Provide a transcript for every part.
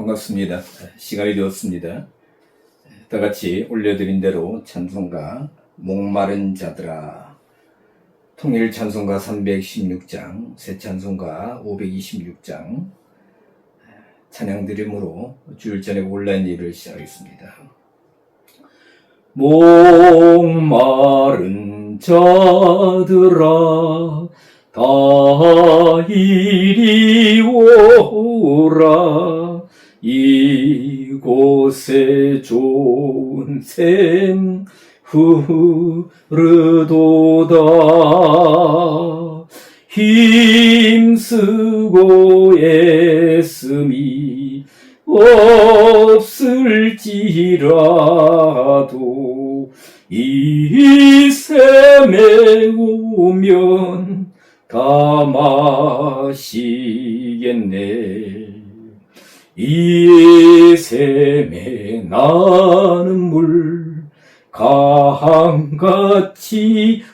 반갑습니다. 시간이 되었습니다. 다 같이 올려드린 대로 찬송가 목마른 자들아, 통일 찬송가 316장, 새 찬송가 526장 찬양 드림으로 주일 저녁 온라인 예배를 시작하겠습니다. 목마른 자들아, 다 이리 오라. 이곳에 좋은 샘 흐르도다. 힘쓰고 애씀이 없을지라도 이 샘에 오면 다 마시겠네. 이 샘에 나는 물 강같이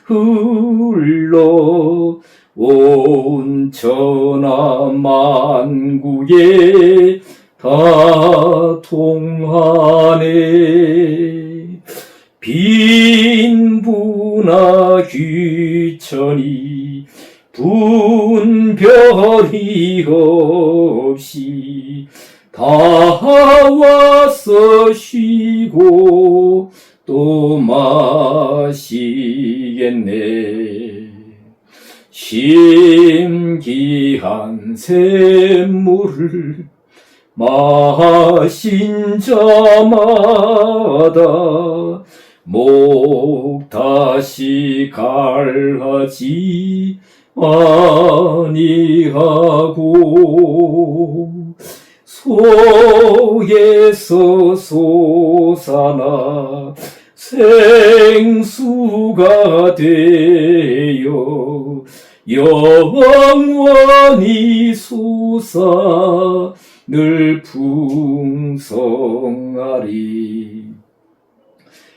흘러 온 천하만국에 다 통하네. 빈부나 귀천이 분별이 없이 다 와서 쉬고 또 마시겠네. 심기한 샘물을 마신 자마다 목 다시 갈하지 아니하고 속에서 솟아나 생수가 되어 영원히 솟아 늘 풍성하리.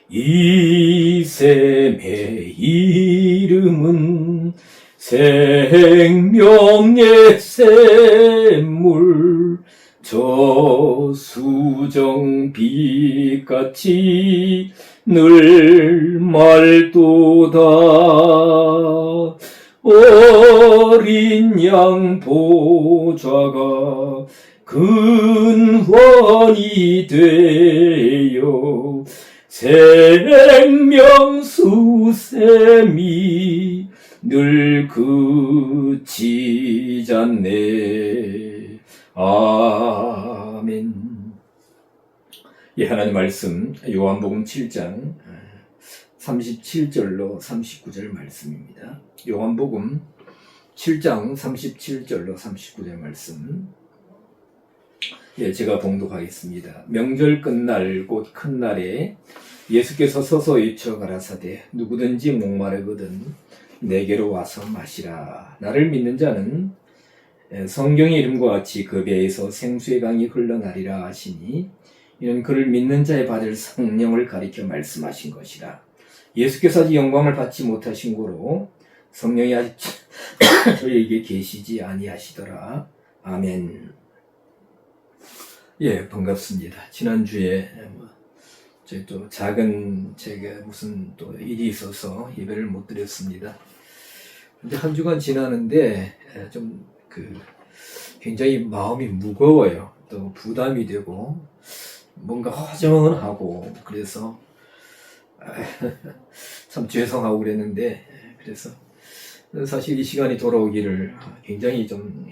이 샘의 이름은 생명의 샘물, 저수정빛같이 늘 맑도다. 어린 양 보좌가 근원이 되어 생명수 샘이 늘 그치잖네. 아멘. 예, 하나님 말씀 요한복음 7장 37절로 39절 말씀입니다. 요한복음 7장 37절로 39절 말씀. 예, 제가 봉독하겠습니다. 명절 끝날 곧 큰 날에 예수께서 서서 외쳐 가라사대 누구든지 목마르거든 내게로 와서 마시라. 나를 믿는 자는 성경의 이름과 같이 그 배에서 생수의 강이 흘러나리라 하시니 이는 그를 믿는 자에 받을 성령을 가리켜 말씀하신 것이라. 예수께서 아직 영광을 받지 못하신 고로 성령이 아직 저희에게 계시지 아니하시더라. 아멘. 예, 반갑습니다. 지난주에 저희 또 작은 제가 무슨 또 일이 있어서 예배를 못 드렸습니다. 근데 한 주간 지나는데 좀 굉장히 마음이 무거워요. 또 부담이 되고 뭔가 허전하고 그래서 참 죄송하고 그랬는데, 그래서 사실 이 시간이 돌아오기를 굉장히 좀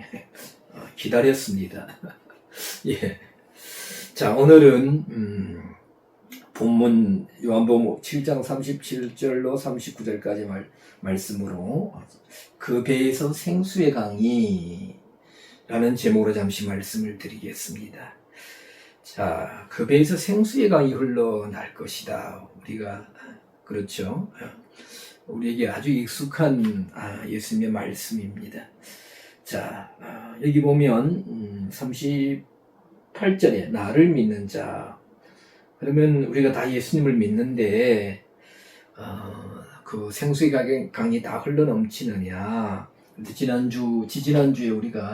기다렸습니다. 예. 자, 오늘은 본문 요한복음 7장 37절로 39절까지 말씀으로 그 배에서 생수의 강이 라는 제목으로 잠시 말씀을 드리겠습니다. 자, 그 배에서 생수의 강이 흘러날 것이다. 우리가 그렇죠. 우리에게 아주 익숙한 예수님의 말씀입니다. 자, 여기 보면 38절에 나를 믿는 자. 그러면 우리가 다 예수님을 믿는데 그 생수의 강이 다 흘러넘치느냐. 지지난주에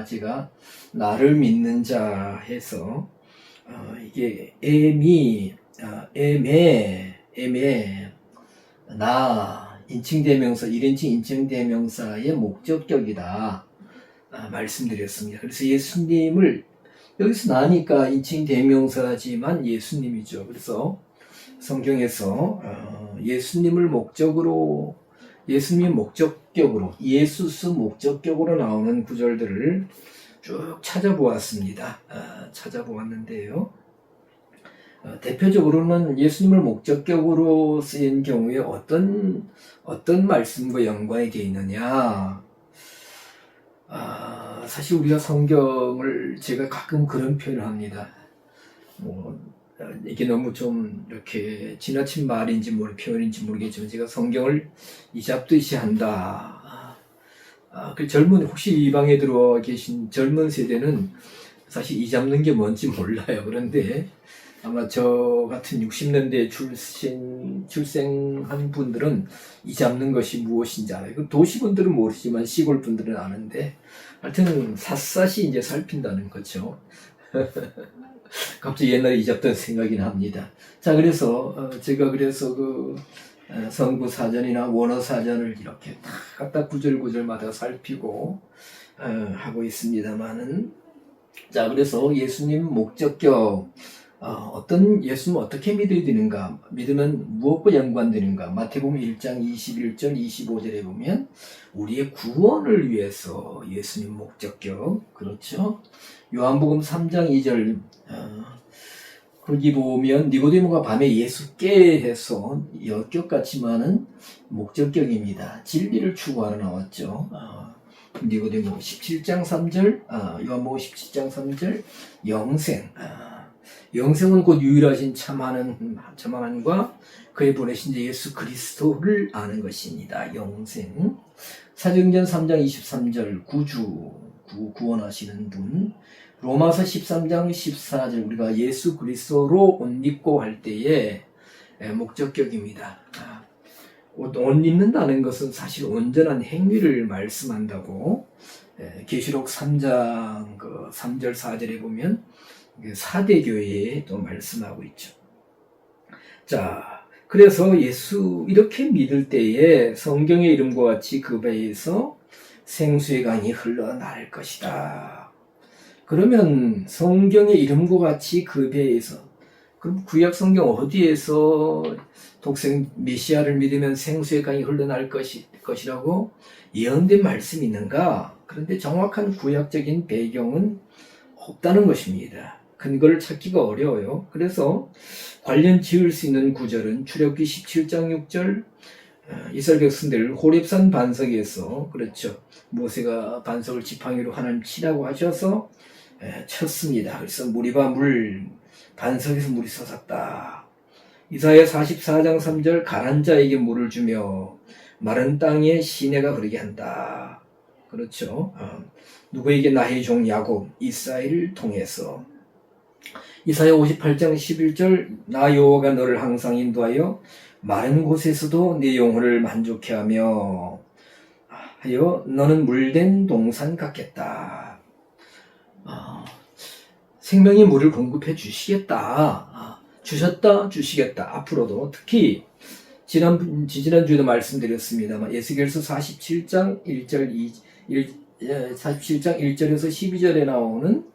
제가 나를 믿는 자 해서 이게 나 인칭대명사 1인칭 인칭대명사의 목적격이다 말씀드렸습니다. 그래서 예수님을 여기서 나니까 인칭대명사지만 예수님이죠. 그래서 성경에서 예수님을 목적으로 예수님 목적격으로 예수스 목적격으로 나오는 구절들을 쭉 찾아보았습니다. 찾아보았는데요. 대표적으로는 예수님을 목적격으로 쓰인 경우에 어떤 말씀과 연관이 되어 있느냐. 사실 우리가 성경을 제가 가끔 그런 표현을 합니다. 이게 너무 좀 이렇게 지나친 말인지 표현인지 모르겠지만 제가 성경을 이잡듯이 한다. 그 혹시 이 방에 들어와 계신 젊은 세대는 사실 이잡는 게 뭔지 몰라요. 그런데 아마 저 같은 60년대에 출생한 분들은 이잡는 것이 무엇인지 알아요. 도시분들은 모르지만 시골 분들은 아는데 하여튼 샅샅이 이제 살핀다는 거죠. 갑자기 옛날에 이잡던 생각이 납니다. 자, 그래서 제가 그 성구 사전이나 원어 사전을 이렇게 다 갖다 구절구절마다 살피고 하고 있습니다만은, 자, 그래서 예수님 목적격 예수님은 어떻게 믿어야 되는가, 믿으면 무엇과 연관되는가. 마태복음 1장 21절 25절에 보면 우리의 구원을 위해서 예수님 목적격, 그렇죠. 요한복음 3장 2절 거기 보면 니고데모가 밤에 예수께 해서 역격같지만은 목적격입니다. 진리를 추구하러 나왔죠. 니고데모 17장 3절, 요한복음 17장 3절 영생. 영생은 곧 유일하신 참하나님과 그의 보내신 예수 그리스도를 아는 것입니다. 영생. 사도행전 3장 23절 구원하시는 분. 로마서 13장 14절 우리가 예수 그리스도로 옷 입고 할 때의 목적격입니다. 옷 입는다는 것은 사실 온전한 행위를 말씀한다고 계시록 3장 3절 4절에 보면 사대교회에 또 말씀하고 있죠. 자, 그래서 예수 이렇게 믿을 때에 성경의 이름과 같이 그 배에서 생수의 강이 흘러나올 것이다. 그러면 성경의 이름과 같이 그 배에서, 그럼 구약 성경 어디에서 독생 메시아를 믿으면 생수의 강이 흘러날 것이라고 예언된 말씀이 있는가? 그런데 정확한 구약적인 배경은 없다는 것입니다. 근거를 찾기가 어려워요. 그래서 관련 지을 수 있는 구절은 출애굽기 17장 6절 이스라엘 백성들 호렙산 반석에서, 그렇죠, 모세가 반석을 지팡이로 하나님 치라고 하셔서 쳤습니다. 그래서 반석에서 물이 솟았다. 이사야 44장 3절 가난 자에게 물을 주며 마른 땅에 시내가 흐르게 한다. 그렇죠. 누구에게? 나의 종 야곱 이스라엘을 통해서. 이사야 58장 11절 나 여호와가 너를 항상 인도하여 마른 곳에서도 네 영혼을 만족해 하여 너는 물된 동산 같겠다. 생명의 물을 공급해 주시겠다. 주시겠다. 앞으로도. 특히 지난주에도 말씀드렸습니다만 에스겔서 47장 1절에서 12절에 나오는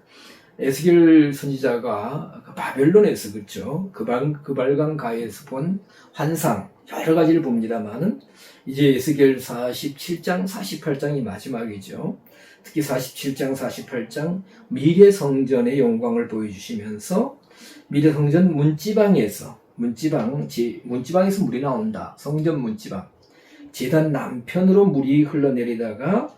에스겔 선지자가 바벨론에서, 그렇죠, 그발강 가에서 본 환상 여러 가지를 봅니다만은 이제 에스겔 47장 48장이 마지막이죠. 특히 47장 48장 미래 성전의 영광을 보여주시면서 미래 성전 문지방에서 물이 나온다. 성전 문지방 제단 남편으로 물이 흘러내리다가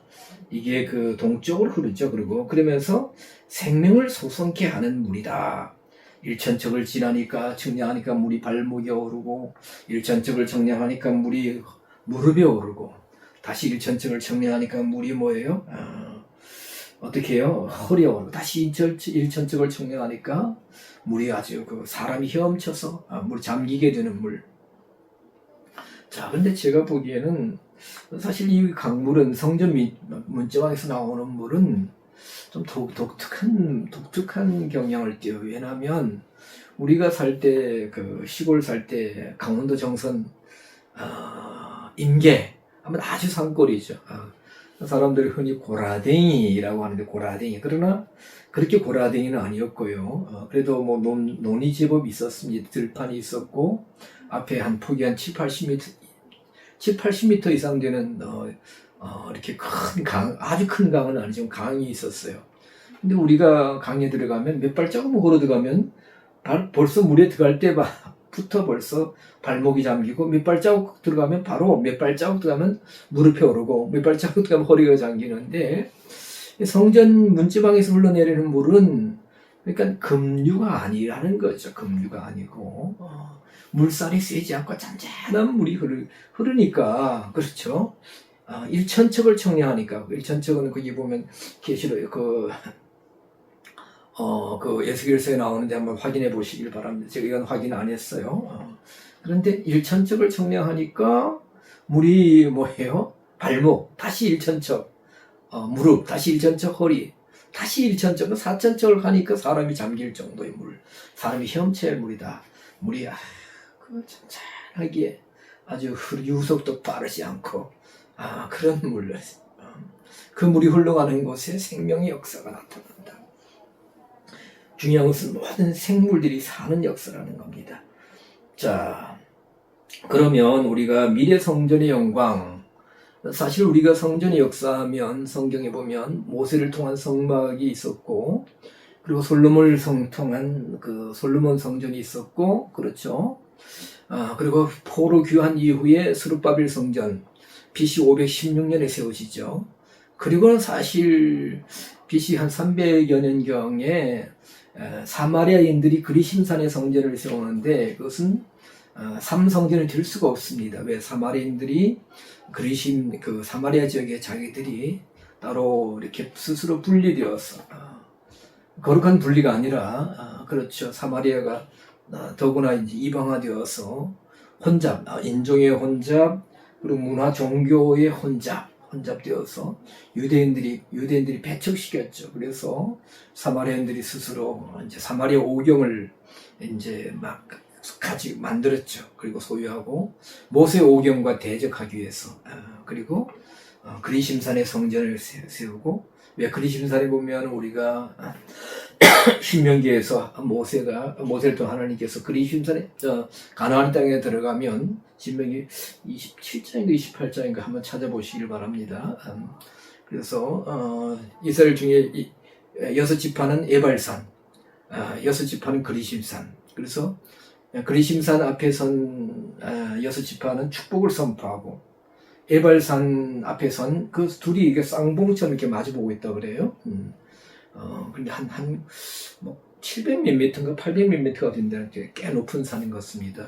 이게 그 동쪽으로 흐르죠. 그러면서 생명을 솟원케 하는 물이다. 일천척을 지나니까 청량하니까 물이 발목에 오르고, 일천척을 청량하니까 물이 무릎에 오르고, 다시 일천척을 청량하니까 물이 뭐예요? 어떻게 해요? 허리에 오르고, 다시 일천척을 청량하니까 물이 아주 사람이 헤엄쳐서 물 잠기게 되는 물. 자, 근데 제가 보기에는 사실 이 강물은 성전 문지방에서 나오는 물은 좀 독특한 경향을 띠요. 왜냐하면 우리가 살 때, 시골 살 때 강원도 정선, 임계 하면 아주 산골이죠. 사람들이 흔히 고라댕이라고 하는데 고라댕이. 그러나 그렇게 고라댕이는 아니었고요. 그래도 뭐 논이 제법 있었습니다. 들판이 있었고 앞에 한 폭이 한 80m 이상 되는 이렇게 큰 강, 아주 큰 강은 아니지만 강이 있었어요. 근데 우리가 강에 들어가면 몇 발자국만 걸어 들어가면 벌써 물에 들어갈 때부터 벌써 발목이 잠기고 몇 발자국 들어가면 바로 몇 발자국 들어가면 무릎에 오르고 몇 발자국 들어가면 허리가 잠기는데 성전 문지방에서 흘러내리는 물은 그러니까 급류가 아니라는 거죠. 급류가 아니고 물살이 세지 않고 잔잔한 물이 흐르니까 그렇죠. 일천척을 청량하니까 일천척은 거기 보면 계시록 그 에스겔서에 나오는데 한번 확인해 보시길 바랍니다. 제가 이건 확인 안 했어요. 그런데 일천척을 청량하니까 물이 뭐예요? 발목 다시 일천척, 무릎 다시 일천척, 허리 다시 일천척은 사천척을 가니까 사람이 잠길 정도의 물, 사람이 헤엄칠 물이다. 물이 잔잔하게 아주 유속도 빠르지 않고 그런 물, 그 물이 흘러가는 곳에 생명의 역사가 나타난다. 중요한 것은 모든 생물들이 사는 역사라는 겁니다. 자, 그러면 우리가 미래 성전의 영광, 사실 우리가 성전의 역사하면 성경에 보면 모세를 통한 성막이 있었고, 그리고 솔로몬을 통한 솔로몬 성전이 있었고, 그렇죠. 그리고 포로 귀환 이후에 스룹바벨 성전, BC 516년에 세워지죠. 그리고는 사실 BC 한 300여 년경에 사마리아인들이 그리심산의 성전을 세우는데 그것은 삼성전이 될 수가 없습니다. 왜? 사마리아인들이 사마리아 지역에 자기들이 따로 이렇게 스스로 분리되어서 거룩한 분리가 아니라 그렇죠. 사마리아가 더구나 이제 이방화되어서 혼잡, 인종의 혼잡, 그리고 문화 종교의 혼잡되어서 유대인들이 배척시켰죠. 그래서 사마리아인들이 스스로 이제 사마리아 오경을 이제 막 만들었죠. 그리고 소유하고 모세 오경과 대적하기 위해서 그리고 그리심산의 성전을 세우고 왜 그리심산에 보면 우리가 신명기에서 모세를 통해 하나님께서 그리심산에 가나안 땅에 들어가면 신명기 27장인가 28장인가 한번 찾아보시길 바랍니다. 그래서 이스라엘 중에 6지파는 에발산, 6지파는 그리심산. 그래서 그리심산 앞에 선 6지파는 축복을 선포하고 에발산 앞에 선 그 둘이 이게 쌍봉처럼 이렇게 마주보고 있다 그래요. 근데 뭐 700 몇 미터인가 800 몇 미터가 된다는 게 꽤 높은 산인 것 같습니다.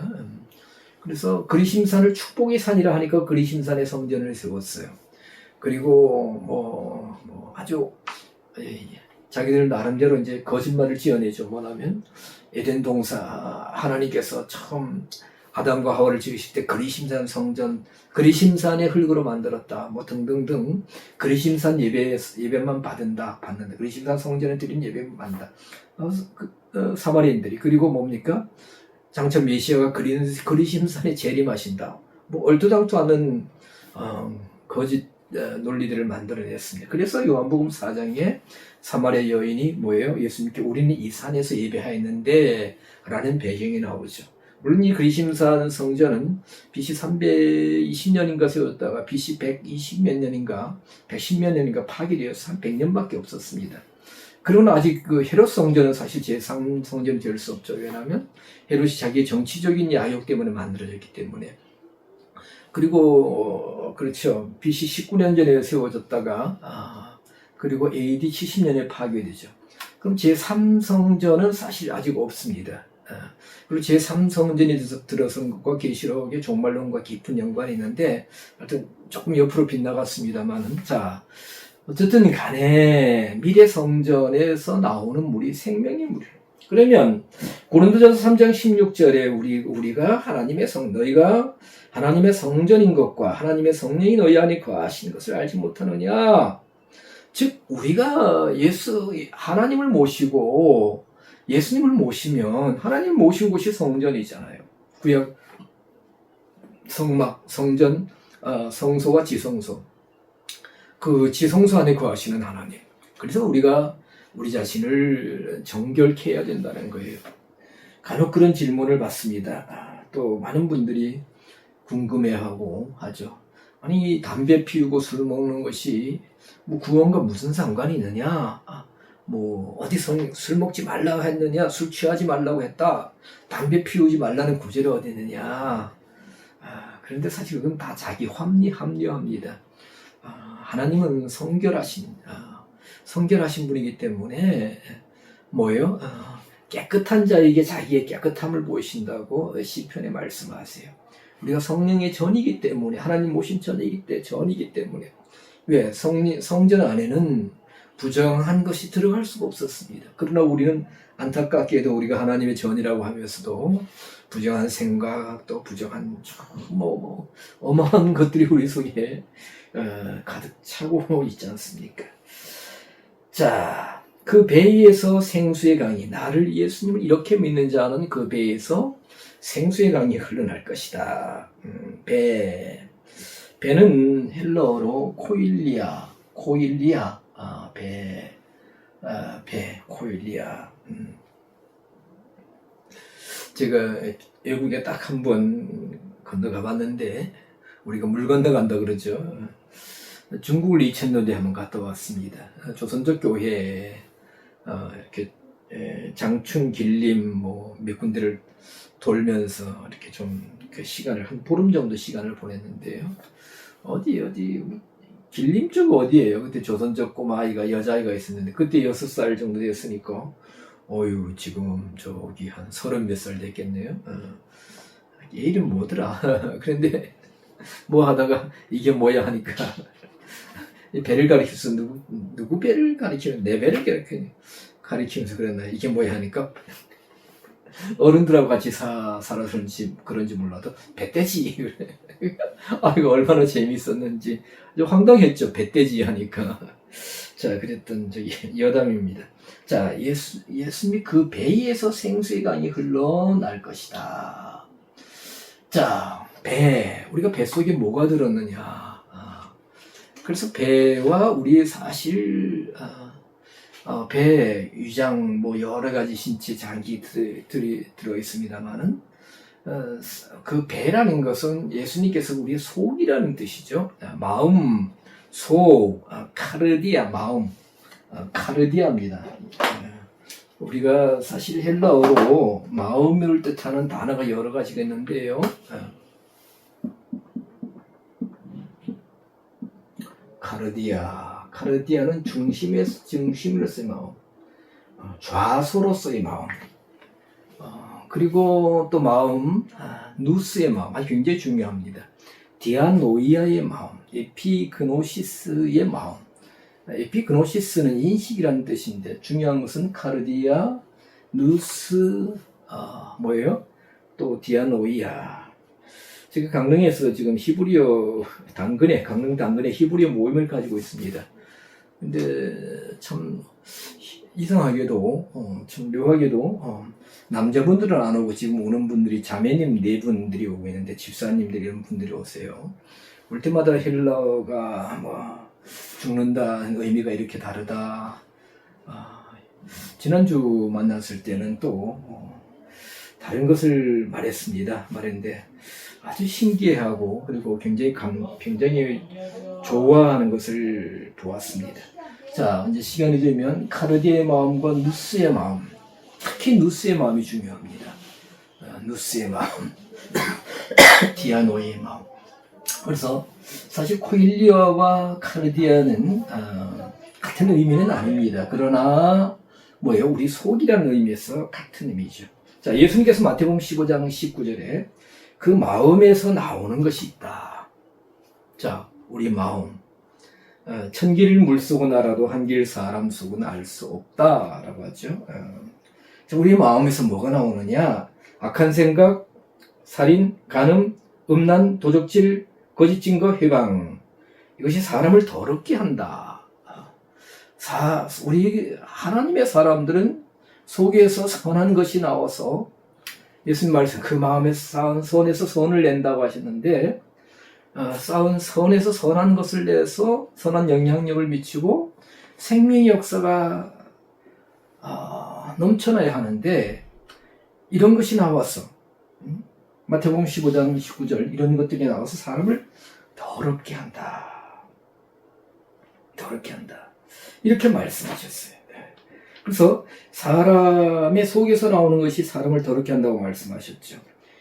그래서 그리심산을 축복의 산이라 하니까 그리심산의 성전을 세웠어요. 그리고 아주 자기들 나름대로 이제 거짓말을 지어내죠. 뭐냐면 에덴 동산 하나님께서 처음 아담과 하와를 지으실 때 그리심산 성전, 그리심산의 흙으로 만들었다. 뭐 등등등. 그리심산 예배만 받는다. 그리심산 성전에 드린 예배만 받는다. 사마리아인들이. 그리고 뭡니까? 장차 메시아가 그리심산에 재림하신다. 뭐 얼토당토 않은 거짓 논리들을 만들어냈습니다. 그래서 요한복음 4장에 사마리아 여인이 뭐예요? 예수님께 우리는 이 산에서 예배하였는데 라는 배경이 나오죠. 물론 이 그리심산 성전은 BC 320년인가 세웠다가 BC 120몇 년인가 110몇 년인가 파괴되어서 한 100년밖에 없었습니다. 그러나 아직 헤롯 성전은 사실 제3 성전이 될 수 없죠. 왜냐하면 헤롯이 자기의 정치적인 야욕 때문에 만들어졌기 때문에. 그리고 그렇죠. BC 19년 전에 세워졌다가 그리고 AD 70년에 파괴되죠. 그럼 제3성전은 사실 아직 없습니다. 그리고 제3성전이 들어선 것과 계시록의 종말론과 깊은 연관이 있는데 하여튼 조금 옆으로 빗나갔습니다만은 자 어쨌든 간에 미래 성전에서 나오는 물이 생명의 물이에요. 그러면 고린도전서 3장 16절에 우리가 너희가 하나님의 성전인 것과 하나님의 성령이 너희 안에 거하시는 것을 알지 못하느냐. 즉 우리가 하나님을 모시고 예수님을 모시면 하나님을 모신 곳이 성전이잖아요. 구약 성막, 성전, 성소와 지성소. 그 지성소 안에 거하시는 하나님. 그래서 우리가 우리 자신을 정결케 해야 된다는 거예요. 간혹 그런 질문을 받습니다. 또 많은 분들이 궁금해하고 하죠. 아니 담배 피우고 술 먹는 것이 뭐 구원과 무슨 상관이 있느냐? 뭐 어디서 술 먹지 말라고 했느냐? 술 취하지 말라고 했다. 담배 피우지 말라는 구절이 어디 있느냐? 그런데 사실 그건 다 자기 합리합니다. 하나님은 성결하신 분이기 때문에 뭐예요? 깨끗한 자에게 자기의 깨끗함을 보이신다고 시편에 말씀하세요. 우리가 성령의 전이기 때문에 하나님 모신 전이기 때문에 왜? 성전 안에는 부정한 것이 들어갈 수가 없었습니다. 그러나 우리는 안타깝게도 우리가 하나님의 전이라고 하면서도 부정한 생각 또 부정한 어마한 것들이 우리 속에 가득 차고 있지 않습니까? 자, 그 배에서 생수의 강이 나를 예수님을 이렇게 믿는 자는 그 배에서 생수의 강이 흘러날 것이다. 배는 헬러어로 코일리아, 코일리아. 제가 외국에 딱 한 번 건너가 봤는데, 우리가 물 건너간다 그러죠. 중국을 2000년대에 한번 갔다 왔습니다. 조선족 교회, 이렇게, 장충, 길림, 몇 군데를 돌면서 이렇게 좀 그 시간을, 한 보름 정도 시간을 보냈는데요. 길림 쪽 어디예요? 그때 조선족 꼬마아이가, 여자아이가 있었는데, 그때 6살 정도 됐으니까, 지금 저기 한 30몇 살 됐겠네요. 얘 이름 뭐더라? 그런데, 뭐 하다가, 이게 뭐야 하니까, 배를 가리켜서 누구 배를 가리키면, 내 배를 가리키면서 그랬나? 이게 뭐야 하니까, 어른들하고 같이 그런지 몰라도, 배떼지. 이거 얼마나 재밌었는지. 황당했죠. 배떼지 하니까. 자, 그랬던 여담입니다. 자, 예수님이 그 배에서 생수의 강이 흘러날 것이다. 자, 우리가 배 속에 뭐가 들었느냐. 그래서 배와 우리의 사실, 배, 위장, 여러 가지 신체 장기들이 들어있습니다만은, 그 배라는 것은 예수님께서 우리의 속이라는 뜻이죠. 마음, 속, 카르디아, 마음, 카르디아입니다. 우리가 사실 헬라어로 마음을 뜻하는 단어가 여러 가지가 있는데요. 카르디아는 중심으로서의 마음, 좌소로서의 마음, 그리고 또 마음, 누스의 마음, 아주 굉장히 중요합니다. 디아노이아의 마음, 에피그노시스의 마음. 에피그노시스는 인식이라는 뜻인데 중요한 것은 카르디아, 누스, 또 디아노이아. 제가 강릉에서 지금 강릉 당근에 히브리어 모임을 가지고 있습니다. 근데 참 이상하게도, 참 묘하게도, 남자분들은 안 오고 지금 오는 분들이 자매님 4분들이 오고 있는데 집사님들 이런 분들이 오세요. 올 때마다 헬라어가 죽는다는 의미가 이렇게 다르다. 지난주 만났을 때는 또 다른 것을 말했는데 아주 신기해하고 그리고 굉장히 좋아하는 것을 보았습니다. 자, 이제 시간이 되면 카르디아의 마음과 누스의 마음, 특히 누스의 마음이 중요합니다. 누스의 마음, 디아노의 마음. 그래서 사실 코일리아와 카르디아는 같은 의미는 아닙니다. 그러나 우리 속이라는 의미에서 같은 의미죠. 자, 예수님께서 마태복음 15장 19절에 그 마음에서 나오는 것이 있다. 자, 우리 마음. 천길 물속은 알아도 한길 사람 속은 알 수 없다라고 하죠. 우리 마음에서 뭐가 나오느냐? 악한 생각, 살인, 간음, 음란, 도적질, 거짓 증거, 회방. 이것이 사람을 더럽게 한다. 우리 하나님의 사람들은 속에서 선한 것이 나와서 예수님 말씀 그 마음에 쌓은 선에서 선을 낸다고 하셨는데 쌓은 선에서 선한 것을 내서 선한 영향력을 미치고 생명의 역사가 넘쳐나야 하는데 이런 것이 나와서 마태복음 15장 19절 이런 것들이 나와서 사람을 더럽게 한다. 더럽게 한다. 이렇게 말씀하셨어요. 그래서 사람의 속에서 나오는 것이 사람을 더럽게 한다고 말씀하셨죠.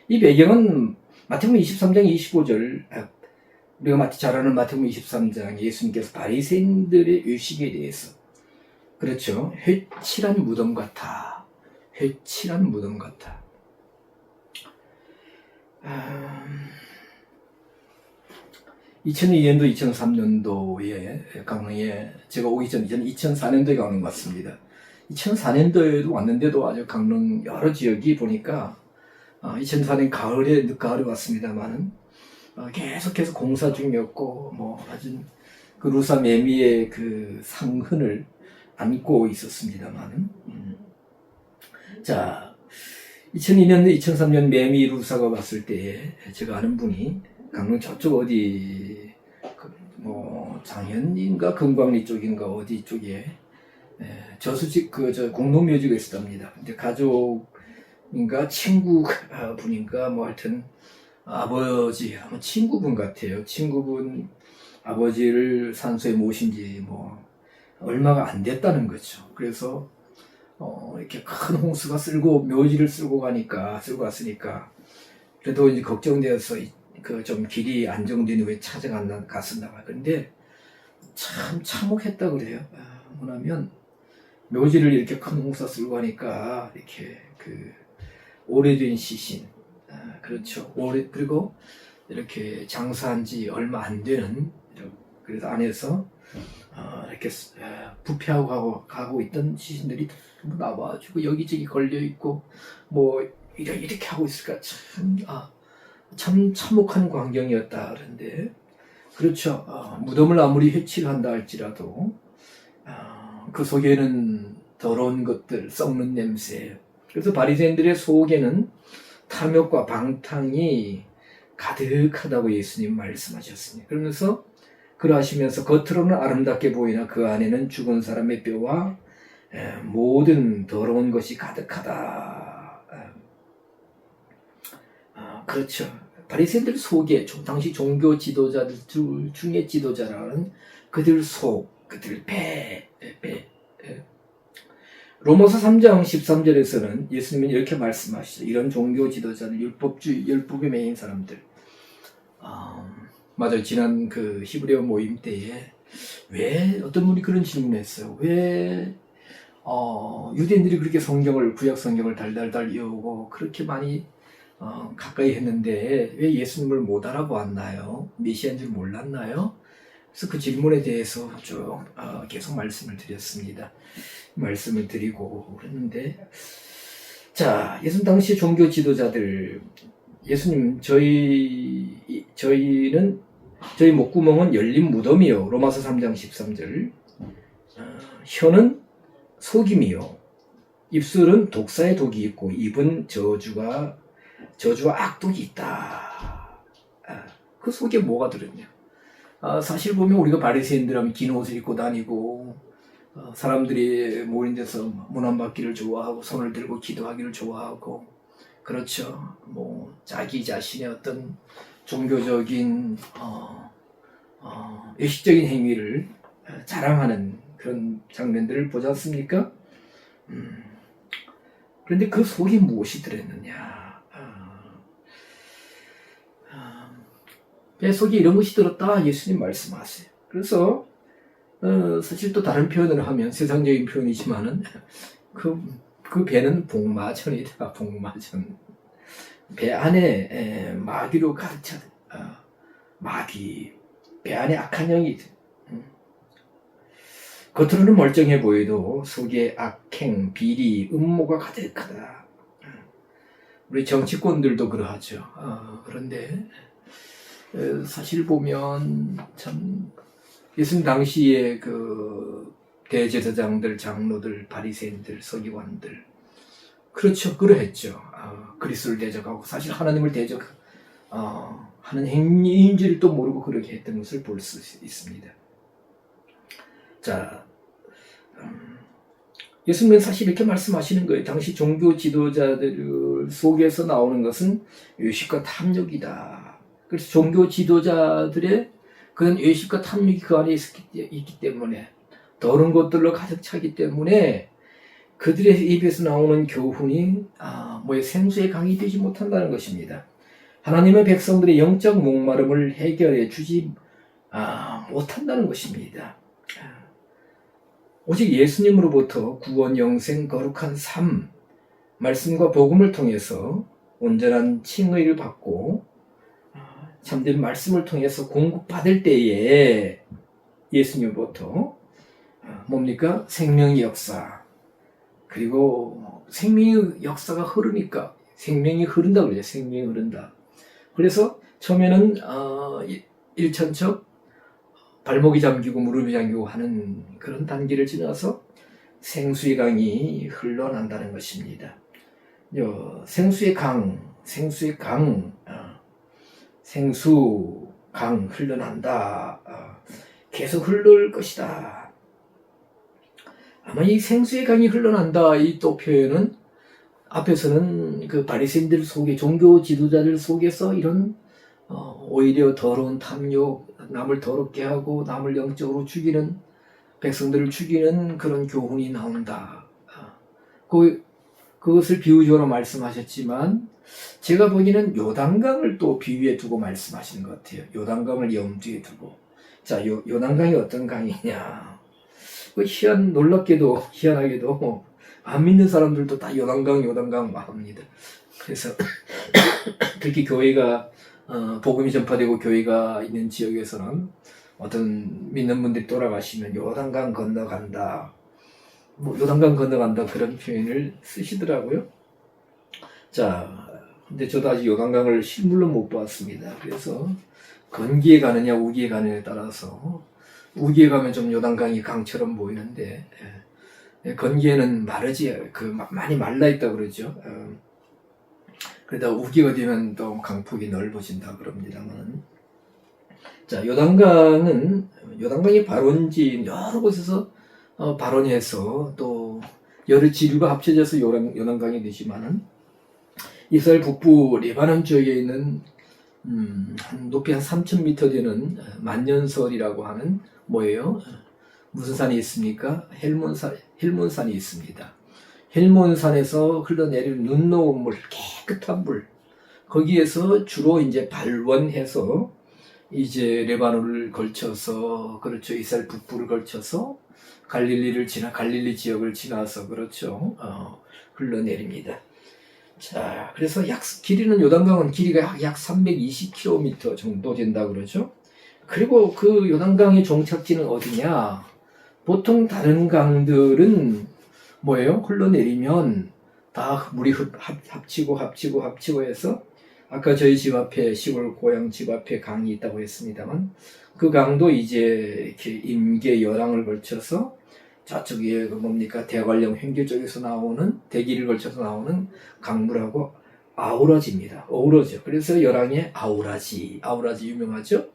이 배경은 마태복음 23장 25절 우리가 잘 아는 마태복음 23장 예수님께서 바리새인들의 의식에 대해서 그렇죠. 회칠한 무덤 같아. 회칠한 무덤 같아. 2002년도, 2003년도에 강릉에 제가 오기 전 2004년도에 강릉 왔습니다. 2004년도에도 왔는데도 아주 강릉 여러 지역이 보니까 2004년 가을에 늦가을에 왔습니다만은 계속해서 공사 중이었고 뭐 아주 그 루사 매미의 그 상흔을 안고 있었습니다만은 자 2002년도 2003년 매미 루사가 왔을 때에 제가 아는 분이 강릉 저쪽 어디 뭐 장현인가 금광리 쪽인가 어디 쪽에 저수지 저 공동묘지가 있었답니다. 근데 가족인가 친구 분인가 뭐 하여튼 아버지 아마 친구분 같아요. 친구분 아버지를 산소에 모신 지 뭐 얼마가 안 됐다는 거죠. 그래서 이렇게 큰 홍수가 쓸고 묘지를 쓸고 갔으니까 그래도 이제 걱정되어서 그 좀 길이 안정된 후에 찾아갔었나 봐요. 근데 참 참혹했다 그래요. 뭐냐면 묘지를 이렇게 큰 홍수가 쓸고 가니까 이렇게 그 오래된 시신, 그렇죠. 그리고 이렇게 장사한 지 얼마 안 되는 그래서 안에서 이렇게 부패하고 가고 있던 시신들이 나와가지고 여기저기 걸려 있고 뭐 이렇게 하고 있을까 참 참혹한 광경이었다 그런데 그렇죠. 무덤을 아무리 회칠한다 할지라도 그 속에는 더러운 것들, 썩는 냄새. 그래서 바리새인들의 속에는 탐욕과 방탕이 가득하다고 예수님 말씀하셨습니다. 그러면서 그러하시면서 겉으로는 아름답게 보이나 그 안에는 죽은 사람의 뼈와 모든 더러운 것이 가득하다. 그렇죠. 바리새인들 속에 당시 종교 지도자들 중에 지도자라는 그들 속, 그들 배. 로마서 3장 13절에서는 예수님은 이렇게 말씀하시죠. 이런 종교 지도자들, 율법에 매인 사람들. 맞아요. 지난 그 히브리어 모임 때에 왜 어떤 분이 그런 질문을 했어요. 왜 유대인들이 그렇게 구약 성경을 달달달 이어오고 그렇게 많이 가까이 했는데 왜 예수님을 못 알아보았나요? 메시아인 줄 몰랐나요? 그래서 그 질문에 대해서 쭉 계속 말씀을 드렸습니다. 말씀을 드리고 그랬는데 자 예수님 당시 종교 지도자들 예수님 저희는 저희 목구멍은 열린 무덤이요. 로마서 3장 13절 혀는 속임이요. 입술은 독사의 독이 있고 입은 저주와 악독이 있다. 그 속에 뭐가 들었냐? 사실 보면 우리가 바리새인들 하면 긴 옷을 입고 다니고 사람들이 모인 데서 문안받기를 좋아하고 손을 들고 기도하기를 좋아하고 그렇죠. 뭐 자기 자신의 어떤 종교적인 의식적인 행위를 자랑하는 그런 장면들을 보지 않습니까? 그런데 그 속에 무엇이 들었느냐? 배 속에 이런 것이 들었다 예수님 말씀하세요. 그래서 사실 또 다른 표현을 하면 세상적인 표현이지만은 그 배는 복마전이다. 복마전. 배 안에 마귀로 가득 차다. 마귀. 배 안에 악한 영이 겉으로는 멀쩡해 보여도 속에 악행, 비리, 음모가 가득하다. 우리 정치권들도 그러하죠. 그런데 사실 보면 참 예수님 당시에 그 대제사장들, 장로들, 바리새인들, 서기관들, 그렇죠. 그러했죠. 그리스도를 대적하고 사실 하나님을 하는 행위인지를 또 모르고 그렇게 했던 것을 볼 수 있습니다. 자, 예수님은 사실 이렇게 말씀하시는 거예요. 당시 종교 지도자들 속에서 나오는 것은 외식과 탐욕이다. 그래서 종교 지도자들의 그런 외식과 탐욕이 그 안에 있기 때문에, 더러운 것들로 가득 차기 때문에 그들의 입에서 나오는 교훈이 생수의 강이 되지 못한다는 것입니다. 하나님의 백성들의 영적 목마름을 해결해 주지 못한다는 것입니다. 오직 예수님으로부터 구원, 영생, 거룩한 삶, 말씀과 복음을 통해서 온전한 칭의를 받고 참된 말씀을 통해서 공급받을 때에 예수님으로부터 뭡니까? 생명의 역사, 그리고 생명의 역사가 흐르니까 생명이 흐른다 그러죠. 생명이 흐른다. 그래서 처음에는 일천척 발목이 잠기고 무릎이 잠기고 하는 그런 단계를 지나서 생수의 강이 흘러난다는 것입니다. 생수의 강 흘러난다. 계속 흐를 것이다. 아마 이 생수의 강이 흘러난다 이 또 표현은 앞에서는 그 바리새인들 속에, 종교 지도자들 속에서 이런 오히려 더러운 탐욕, 남을 더럽게 하고 남을 영적으로 죽이는, 백성들을 죽이는 그런 교훈이 나온다. 그것을 비유적으로 말씀하셨지만 제가 보기에는 요단강을 또 비유해 두고 말씀하시는 것 같아요. 요단강을 염두에 두고. 자, 요단강이 어떤 강이냐. 놀랍게도 희한하게도 안 믿는 사람들도 다 요단강 말합니다. 그래서 특히 교회가 복음이 전파되고 교회가 있는 지역에서는 어떤 믿는 분들이 돌아가시면 요단강 건너간다, 요단강 건너간다 그런 표현을 쓰시더라고요. 자, 근데 저도 아직 요단강을 실물로 못 봤습니다. 그래서 건기에 가느냐 우기에 가느냐에 따라서 우기에 가면 좀 요단강이 강처럼 보이는데 건기에는 많이 말라 있다 그러죠. 그러다 우기가 되면 또 강폭이 넓어진다 그럽니다만, 자, 요단강이 발원지인 여러 곳에서 발원해서 또 여러 지류가 합쳐져서 요단강이 되지만은 이스라엘 북부 레바논 지역에 있는 높이 한 3,000m 되는 만년설이라고 하는 무슨 산이 있습니까? 헬몬산이 있습니다. 헬몬산에서 흘러내리는 눈 녹은 물, 깨끗한 물, 거기에서 주로 이제 발원해서 이제 레바논을 걸쳐서, 그렇죠, 이스라엘 북부를 걸쳐서 갈릴리 지역을 지나서, 그렇죠, 흘러내립니다. 자, 그래서 길이는 요단강은 길이가 약 320km 정도 된다 그러죠. 그리고 그 요단강의 종착지는 어디냐? 보통 다른 강들은 흘러내리면 다 물이 합치고 해서, 아까 저희 집 앞에, 시골 고향 집 앞에 강이 있다고 했습니다만, 그 강도 이제 이렇게 임계 열항을 걸쳐서 저쪽에 대관령 횡교 쪽에서 나오는, 대기를 걸쳐서 나오는 강물하고 어우러져. 그래서 열항에 아우라지 유명하죠.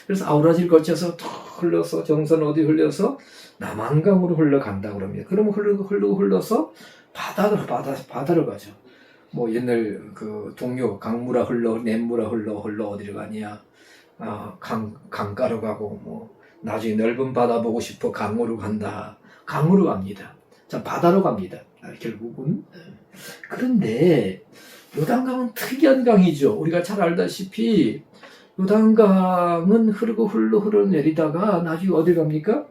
그래서 아우라지를 거쳐서 더 흘러서 정선 어디 흘려서 남한강으로 흘러간다 그럽니다. 그러면 흘러서 바다로 가죠. 옛날 그 동요 강물아 흘러, 냇물아 흘러 어디로 가냐, 강가로 가고, 나중에 넓은 바다 보고 싶어 강으로 간다. 강으로 갑니다. 자, 바다로 갑니다. 결국은. 그런데 요단강은 특이한 강이죠. 우리가 잘 알다시피 요단강은 흘러내리다가 나중에 어디 갑니까?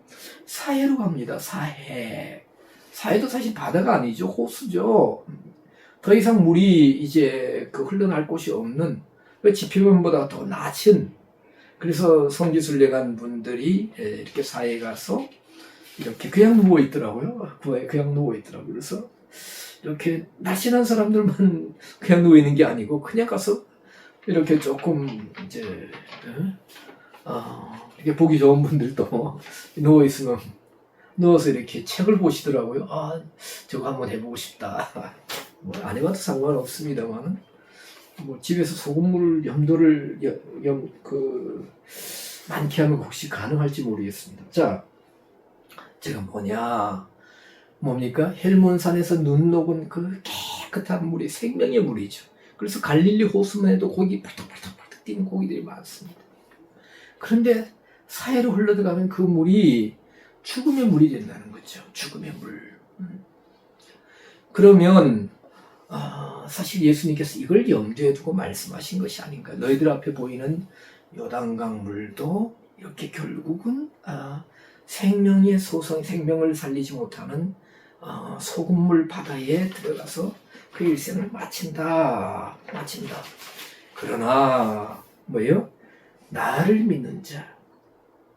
사해로 갑니다. 사해도 사실 바다가 아니죠. 호수죠. 더 이상 물이 이제 흘러날 곳이 없는, 지표면보다 더 낮은, 그래서 성지순례 간 분들이 이렇게 사해에 가서 이렇게 그냥 누워 있더라고요. 그래서 이렇게 날씬한 사람들만 그냥 누워 있는 게 아니고, 그냥 가서 이렇게 조금 이제 이렇게 보기 좋은 분들도 누워 있으면 넣어서 이렇게 책을 보시더라고요. 아, 저거 한번 해보고 싶다. 뭐 안 해봐도 상관없습니다만, 뭐 집에서 소금물 염도를 많게 하면 혹시 가능할지 모르겠습니다. 자, 제가 뭡니까? 헬몬산에서 눈 녹은 그 깨끗한 물이 생명의 물이죠. 그래서 갈릴리 호수만 해도 고기 팔떡팔떡 뛰는 고기들이 많습니다. 그런데 사해로 흘러들어가면 그 물이 죽음의 물이 된다는 거죠. 죽음의 물. 그러면 사실 예수님께서 이걸 염두에 두고 말씀하신 것이 아닌가. 너희들 앞에 보이는 요단강 물도 이렇게 결국은 생명의 소성, 생명을 살리지 못하는 소금물 바다에 들어가서 그 일생을 마친다. 그러나 뭐예요? 나를 믿는 자.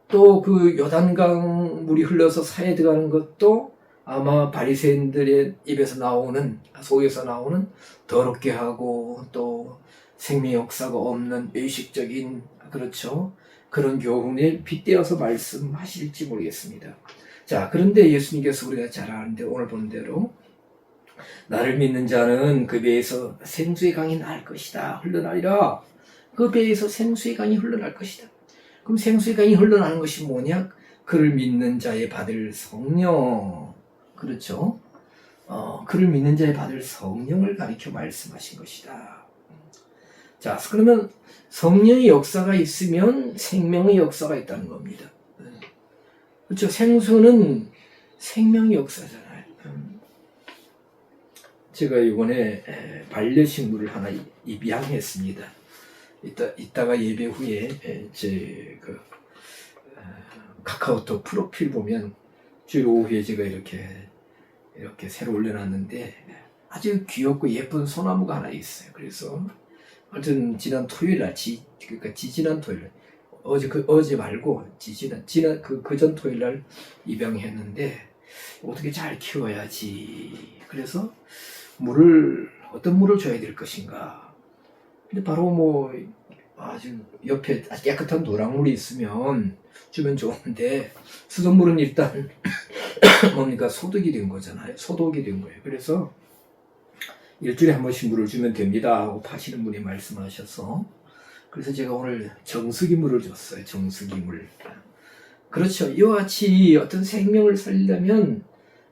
또 그 요단강 물이 흘러서 사해 들어가는 것도 아마 바리새인들의 속에서 나오는 더럽게 하고 또 생명 역사가 없는 의식적인 그런 교훈에 빗대어서 말씀하실지 모르겠습니다. 자, 그런데 예수님께서 우리가 잘 아는데 오늘 본 대로 나를 믿는 자는 그 배에서 생수의 강이 날 것이다. 흘러나리라. 그 배에서 생수의 강이 흘러날 것이다. 그럼 생수의 강이 흘러나는 것이 뭐냐? 그를 믿는 자의 받을 성령. 그렇죠? 그를 믿는 자의 받을 성령을 가리켜 말씀하신 것이다. 자, 그러면 성령의 역사가 있으면 생명의 역사가 있다는 겁니다. 그렇죠? 생수는 생명의 역사잖아요. 제가 이번에 반려식물을 하나 입양했습니다. 이따가 예배 후에 제 카카오톡 프로필 보면 주일 오후에 제가 이렇게 새로 올려놨는데 아주 귀엽고 예쁜 소나무가 하나 있어요. 그래서 하여튼 지난 토요일 날 지지난 토요일 어제 말고 그전 토요일 날 입양했는데 어떻게 잘 키워야지. 그래서 어떤 물을 줘야 될 것인가. 근데 바로 아주 옆에 깨끗한 노랑물이 있으면 주면 좋은데 수돗물은 일단 소독이 된 거잖아요. 소독이 된 거예요. 그래서 일주일에 한 번씩 물을 주면 됩니다 하고 파시는 분이 말씀하셔서 그래서 제가 오늘 정수기 물을 줬어요. 정수기 물. 그렇죠. 이와 같이 어떤 생명을 살리려면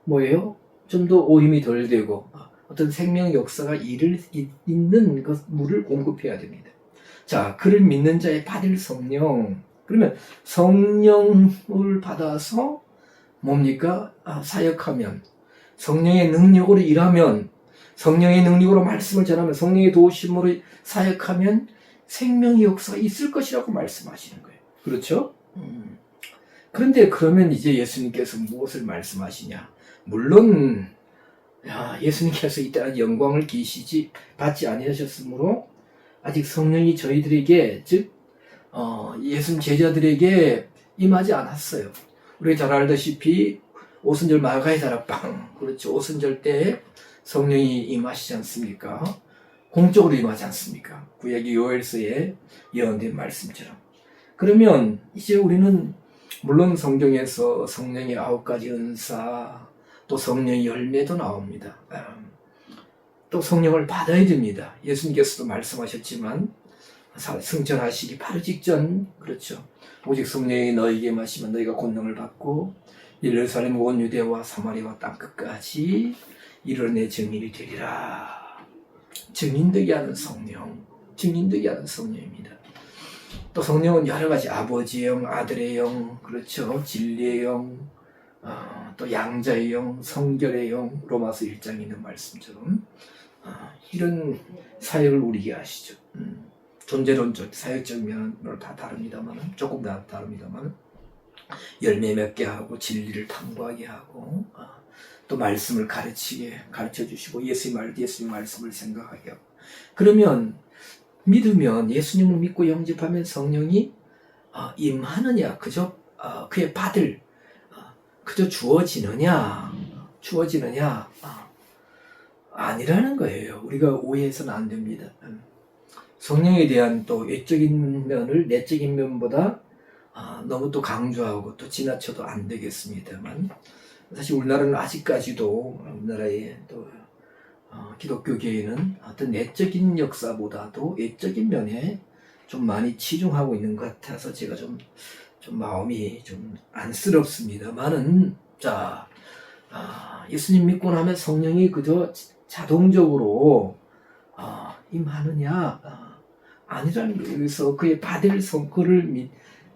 뭐예요? 좀 더 오임이 덜 되고 어떤 생명 역사가 있는 물을 공급해야 됩니다. 자, 그를 믿는 자의 받을 성령. 그러면 성령을 받아서 뭡니까? 사역하면, 성령의 능력으로 일하면, 성령의 능력으로 말씀을 전하면, 성령의 도우심으로 사역하면 생명의 역사가 있을 것이라고 말씀하시는 거예요. 그렇죠? 그런데 그러면 이제 예수님께서 무엇을 말씀하시냐? 물론 예수님께서 이 땅에 영광을 받지 아니하셨으므로 아직 성령이 저희들에게 즉 예수님 제자들에게 임하지 않았어요. 우리가 잘 알다시피 오순절 마가의 다락방, 그렇죠. 오순절 때 성령이 임하시지 않습니까? 공적으로 임하지 않습니까? 구약의 요엘서에 예언된 말씀처럼. 그러면 이제 우리는 물론 성경에서 성령의 9가지 은사, 또 성령의 열매도 나옵니다. 또 성령을 받아야 됩니다. 예수님께서도 말씀하셨지만 승천하시기 바로 직전, 그렇죠. 오직 성령이 너에게 마시면 너희가 권능을 받고 예루살렘 온 유대와 사마리아와 땅끝까지 이르러 증인이 되리라. 증인되게 하는 성령입니다. 또 성령은 여러 가지 아버지의 영, 아들의 영, 그렇죠. 진리의 영, 또 양자의 영, 성결의 영, 로마서 1장에 있는 말씀처럼 이런 사역을 우리에게 하시죠. 존재론적, 사역적 면으로 다 다릅니다만, 조금 다 다릅니다만, 열매 맺게 하고, 진리를 탐구하게 하고, 또 말씀을 가르쳐 주시고, 예수님 말씀을 생각하게 하고. 그러면, 믿으면, 예수님을 믿고 영접하면 성령이 임하느냐, 그저 그의 받을, 그저 주어지느냐, 아니라는 거예요. 우리가 오해해서는 안 됩니다. 성령에 대한 또 외적인 면을 내적인 면보다 너무 또 강조하고 또 지나쳐도 안 되겠습니다만, 사실 우리나라는 아직까지도 우리나라의 또 기독교계에는 어떤 내적인 역사보다도 외적인 면에 좀 많이 치중하고 있는 것 같아서 제가 좀 마음이 좀 안쓰럽습니다만은, 자, 예수님 믿고 나면 성령이 그저 자동적으로 임하느냐, 아니라는 거예요. 그래서 그의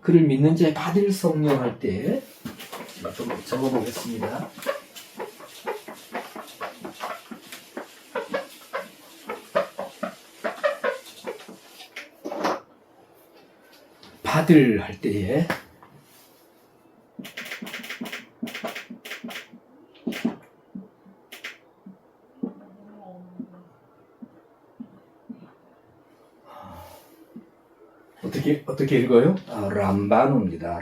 그를 믿는 자의 받을 성령 할 때 좀 적어보겠습니다. 받을 할 때에 어떻게 읽어요? 람바노입니다.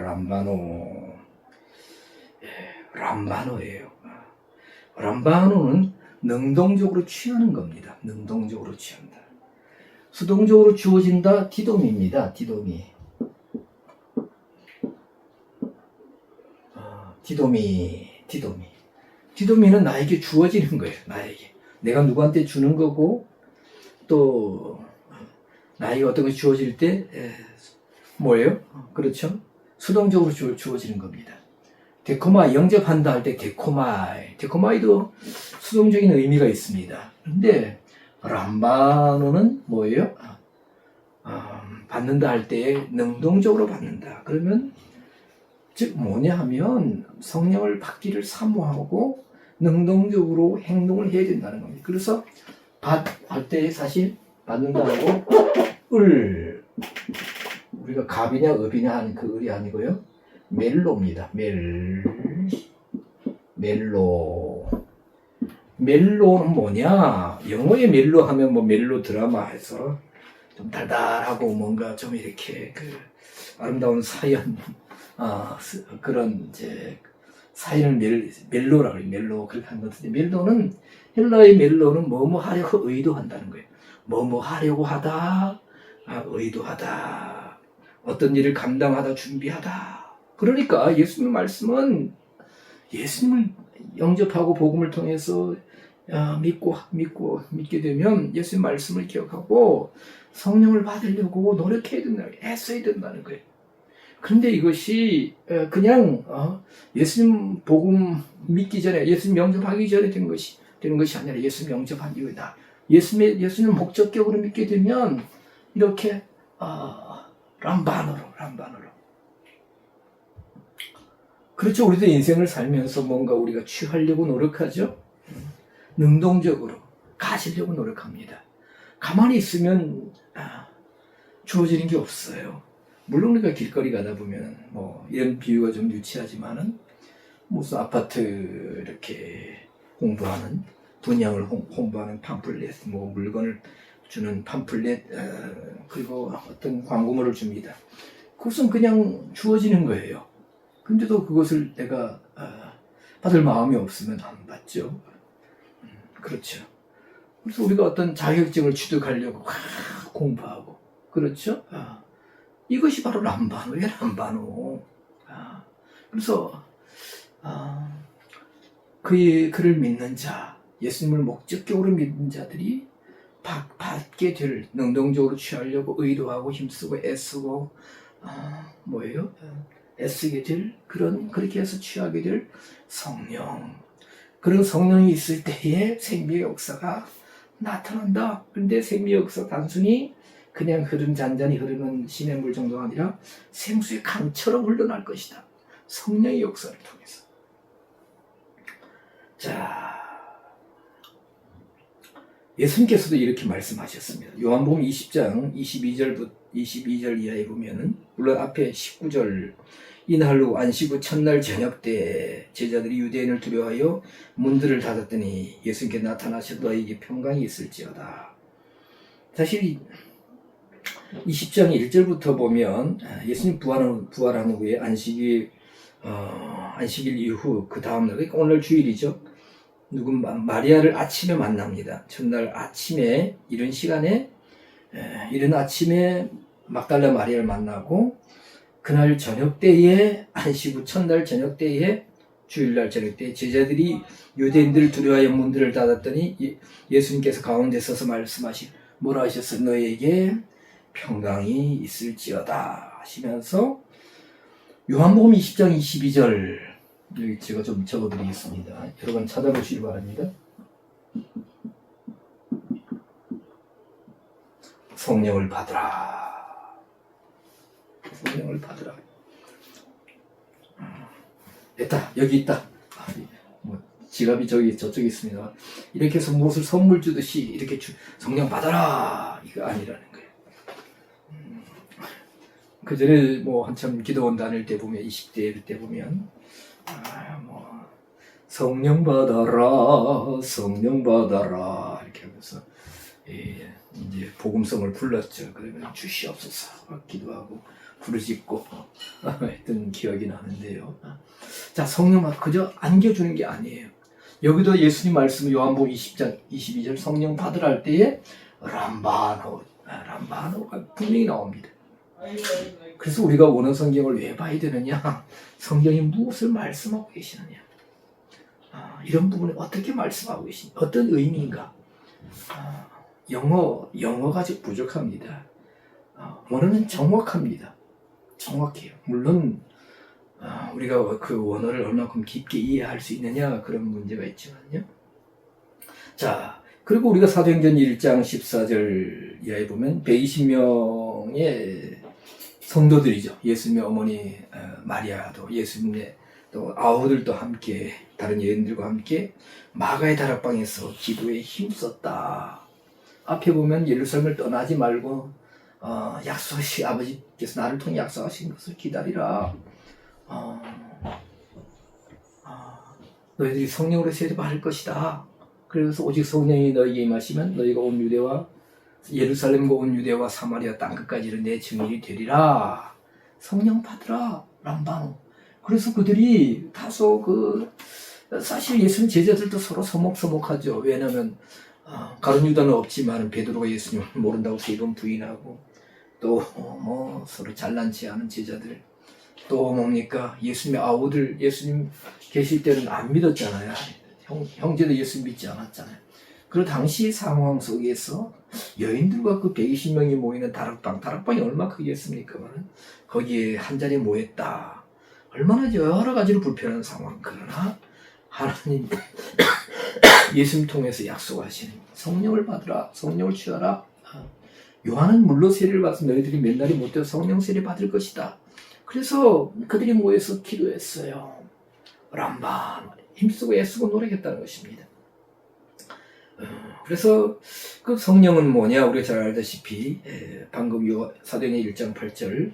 람바노예요. 람바노는 능동적으로 취하는 겁니다. 능동적으로 취한다. 수동적으로 주어진다. 디도미입니다. 디도미. 디도미는 나에게 주어지는 거예요. 나에게. 내가 누구한테 주는 거고, 또 나에게 어떤 것이 주어질 때 뭐예요? 그렇죠? 수동적으로 주어지는 겁니다. 데코마이, 영접한다 할 때 데코마이도 수동적인 의미가 있습니다. 근데 람바노는 뭐예요? 받는다 할 때 능동적으로 받는다. 그러면 즉 뭐냐 하면 성령을 받기를 사모하고 능동적으로 행동을 해야 된다는 겁니다. 그래서 할 때 사실 받는다고 우리가 갑이냐 업이냐 하는 그 을이 아니고요. 멜로입니다. 멜로는 뭐냐? 영어의 멜로 하면 뭐 멜로 드라마에서 좀 달달하고 뭔가 좀 이렇게 그 아름다운 사연, 그런 이제 사연을 멜로라고 해요. 멜로 그렇게 하는 것인데, 멜로는 헬라의 멜로는 뭐뭐 하려고 의도한다는 거예요. 뭐뭐 하려고 하다, 의도하다, 어떤 일을 감당하다, 준비하다. 그러니까 예수님 말씀은 예수님을 영접하고 복음을 통해서 믿게 되면 예수님 말씀을 기억하고 성령을 받으려고 노력해야 된다, 애써야 된다는 거예요. 그런데 이것이 그냥 예수님 복음 믿기 전에, 예수님 영접하기 전에 되는 것이 아니라 예수님 영접한 이후다. 예수님 목적격으로 믿게 되면 이렇게 람바노로. 그렇죠. 우리도 인생을 살면서 뭔가 우리가 취하려고 노력하죠. 능동적으로 가지려고 노력합니다. 가만히 있으면 주어지는 게 없어요. 물론 우리가 길거리 가다 보면 뭐 이런 비유가 좀 유치하지만은 무슨 아파트 이렇게 홍보하는, 분양을 홍보하는 팜플렛, 뭐 물건을 주는 팜플렛, 그리고 어떤 광고물을 줍니다. 그것은 그냥 주어지는 거예요. 근데도 그것을 내가 받을 마음이 없으면 안 받죠. 그렇죠. 그래서 우리가 어떤 자격증을 취득하려고 공부하고, 그렇죠. 이것이 바로 람바노예요. 람바노. 그래서 그를 믿는 자, 예수님을 목적적으로 믿는 자들이 받게 될, 능동적으로 취하려고 의도하고 힘쓰고 애쓰고 애쓰게 될, 그렇게 해서 취하게 될 성령. 그런 성령이 있을 때에 생명의 역사가 나타난다. 그런데 생명의 역사 단순히 그냥 잔잔히 흐르는 시냇물 정도가 아니라 생수의 강처럼 흘러날 것이다. 성령의 역사를 통해서. 자, 예수님께서도 이렇게 말씀하셨습니다. 요한복음 20장 22절 이하에 보면은, 물론 앞에 19절, 이날로 안식 후 첫날 저녁 때 제자들이 유대인을 두려워하여 문들을 닫았더니 예수님께 나타나셔 너희에게 평강이 있을지어다. 사실 20장 1절부터 보면 예수님 부활한 후에 안식일 이후 그 다음날, 그러니까 오늘 주일이죠. 마리아를 아침에 만납니다. 첫날 아침에 이른 아침에 막달라 마리아를 만나고 그날 저녁 때에 안식 후 첫날 저녁 때에 주일날 저녁 때 제자들이 유대인들을 두려워하여 문들을 닫았더니 예수님께서 가운데 서서 말씀하시 뭐라 하셨어요? 너에게 평강이 있을지어다 하시면서 요한복음 20장 22절 여기 제가 좀 적어드리겠습니다. 여러분 찾아보시기 바랍니다. 성령을 받으라. 성령을 받으라. 됐다. 여기 있다. 뭐 지갑이 저쪽에 있습니다. 이렇게 해서 무엇을 선물 주듯이 이렇게 성령 받아라. 이거 아니라는 거예요. 그 전에 뭐 한참 기도원 다닐 때 보면 20대 때 보면 뭐 성령 받아라, 성령 받아라 이렇게 하면서 이제 복음성을 불렀죠. 그러면 주시옵소서 기도하고 부르짖고 했던 기억이 나는데요. 자, 성령 그저 안겨주는 게 아니에요. 여기도 예수님 말씀 요한복음 20장 22절 성령 받으라 할 때에 람바노가 분명히 나옵니다. 그래서 우리가 원어 성경을 왜 봐야 되느냐? 성경이 무엇을 말씀하고 계시느냐? 이런 부분에 어떻게 말씀하고 계시냐? 어떤 의미인가? 영어가 아직 부족합니다. 원어는 정확합니다. 정확해요. 물론 우리가 그 원어를 얼마큼 깊게 이해할 수 있느냐 그런 문제가 있지만요. 자, 그리고 우리가 사도행전 1장 14절 이하에 보면 120명의 성도들이죠. 예수님의 어머니 마리아도 예수님의 또 아우들도 함께 다른 여인들과 함께 마가의 다락방에서 기도에 힘썼다. 앞에 보면 예루살렘을 떠나지 말고 약속하신 아버지께서 나를 통해 약속하신 것을 기다리라. 너희들이 성령으로 세례받을 것이다. 그래서 오직 성령이 너희에게 임하시면 너희가 온 유대와 예루살렘과 온 유대와 사마리아 땅끝까지는 내 증인이 되리라. 성령 받으라. 람바노. 그래서 그들이 다소 사실 예수님 제자들도 서로 서먹서먹하죠. 왜냐하면 가룟 유다는 없지만 베드로가 예수님을 모른다고 3번 부인하고 또 서로 잘난치 않은 제자들 또 뭡니까 예수님의 아우들 예수님 계실 때는 안 믿었잖아요. 형제도 예수님 믿지 않았잖아요. 그 당시 상황 속에서 여인들과 그 120명이 모이는 다락방이 얼마나 크겠습니까만 거기에 한 자리에 모였다. 얼마나 여러 가지로 불편한 상황. 그러나 하나님 예수님 통해서 약속하시는 성령을 받으라. 성령을 취하라. 요한은 물로 세례를 받아서 너희들이 맨날이 못되어 성령 세례 받을 것이다. 그래서 그들이 모여서 기도했어요. 람반 힘쓰고 애쓰고 노력했다는 것입니다. 그래서 그 성령은 뭐냐 우리가 잘 알다시피 방금 사도행전 1장 8절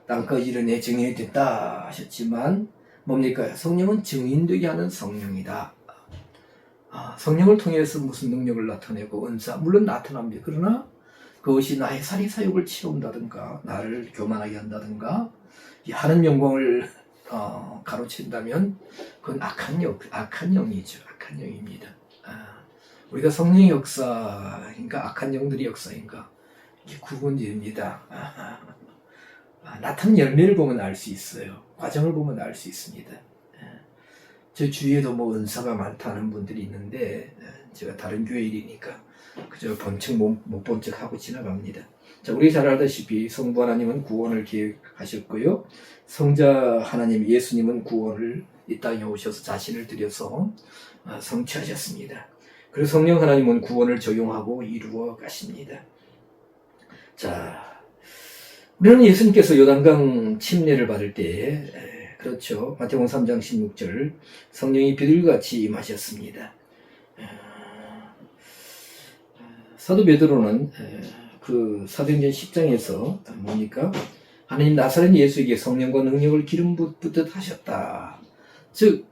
땅까지 이르 내 증인이 됐다 하셨지만 뭡니까? 성령은 증인되게 하는 성령이다. 성령을 통해서 무슨 능력을 나타내고 은사 물론 나타납니다. 그러나 그것이 나의 사리사욕을 채운다든가 나를 교만하게 한다든가 하는 영광을 가로챈다면 그건 악한 영이죠. 악한 영입니다. 우리가 성령의 역사인가 악한 영들의 역사인가 이게 구분됩니다. 나타난 열매를 보면 알 수 있어요. 과정을 보면 알 수 있습니다. 저 주위에도 뭐 은사가 많다는 분들이 있는데 제가 다른 교회 일이니까 그저 본척 못 본 척 하고 지나갑니다. 자, 우리 잘 알다시피 성부 하나님은 구원을 계획하셨고요. 성자 하나님 예수님은 구원을 이 땅에 오셔서 자신을 들여서 성취하셨습니다. 그리고 성령 하나님은 구원을 적용하고 이루어 가십니다. 자, 우리는 예수님께서 요단강 침례를 받을 때 그렇죠. 마태복음 3장 16절 성령이 비둘기같이 임하셨습니다. 사도 베드로는 그 사도행전 10장에서 뭡니까? 하나님 나사렛 예수에게 성령과 능력을 기름 붓듯 하셨다. 즉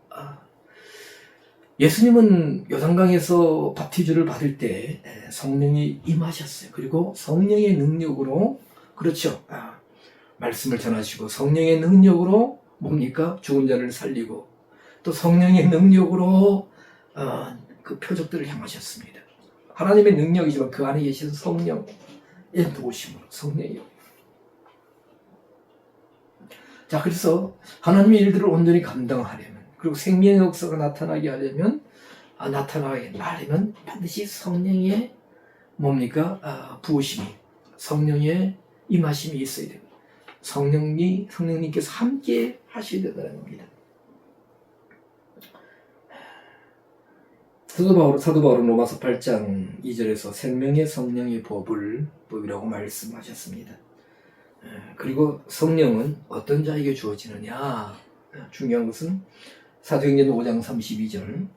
예수님은 요단강에서 바티즈를 받을 때 성령이 임하셨어요. 그리고 성령의 능력으로 그렇죠. 말씀을 전하시고 성령의 능력으로 뭡니까? 죽은 자를 살리고 또 성령의 능력으로 그 표적들을 행하셨습니다. 하나님의 능력이지만 그 안에 계신 성령의 도우심으로 성령이요. 자, 그래서 하나님의 일들을 온전히 감당하려면, 그리고 생명의 역사가 나타나게 하려면, 나타나게 하려면 반드시 성령의 뭡니까? 부으심이, 성령의 임하심이 있어야 됩니다. 성령님께서 함께 하셔야 된다는 겁니다. 사도 바울은 로마서 8장 2절에서 생명의 성령의 법이라고 말씀하셨습니다. 그리고 성령은 어떤 자에게 주어지느냐? 중요한 것은 사도행전 5장 32절.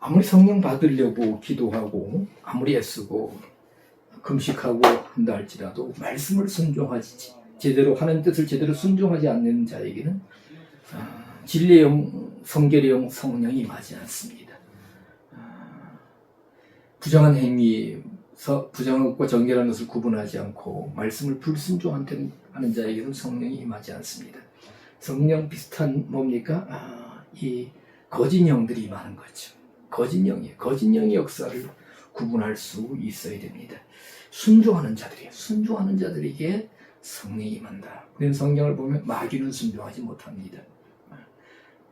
아무리 성령 받으려고 기도하고 아무리 애쓰고 금식하고 한다 할지라도 말씀을 순종하지 제대로 하는 뜻을 제대로 순종하지 않는 자에게는 진리의 영, 성결의 영, 성령이 임하지 않습니다. 부정한 행위, 부정한 것과 정결한 것을 구분하지 않고 말씀을 불순종하는 자에게는 성령이 임하지 않습니다. 성령 비슷한 뭡니까? 이 거짓 영들이 임하는 거죠. 거짓 영의 역사를 구분할 수 있어야 됩니다. 순종하는 자들에게 성령이 임한다. 그런 성경을 보면 마귀는 순종하지 못합니다.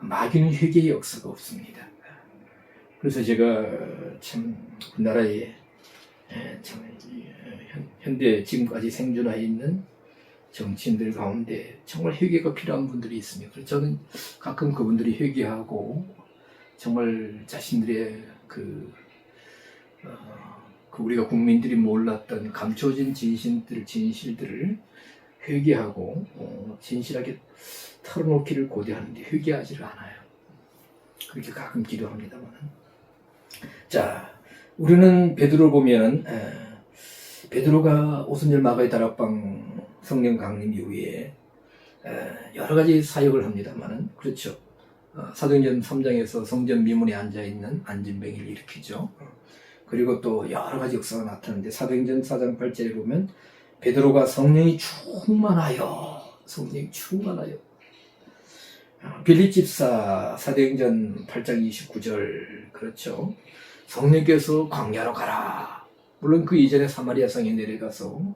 마귀는 회개의 역사가 없습니다. 그래서 제가 참 우리나라에 참 현대 지금까지 생존하에 있는 정치인들 가운데 정말 회개가 필요한 분들이 있습니다. 그래서 저는 가끔 그분들이 회개하고 정말 자신들의 우리가 국민들이 몰랐던 감춰진 진실들을 회개하고 진실하게 털어놓기를 고대하는데 회개하지를 않아요. 그렇게 가끔 기도합니다만. 자, 우리는 베드로 보면 베드로가 오순절 마가의 다락방 성령 강림 이후에 여러 가지 사역을 합니다만, 그렇죠. 사도행전 3장에서 성전 미문에 앉아있는 안진뱅이를 일으키죠. 그리고 또 여러 가지 역사가 나타나는데 사도행전 4장 8절에 보면 베드로가 성령이 충만하여 빌립 집사 사도행전 8장 29절 그렇죠. 성령께서 광야로 가라. 물론 그 이전에 사마리아 성에 내려가서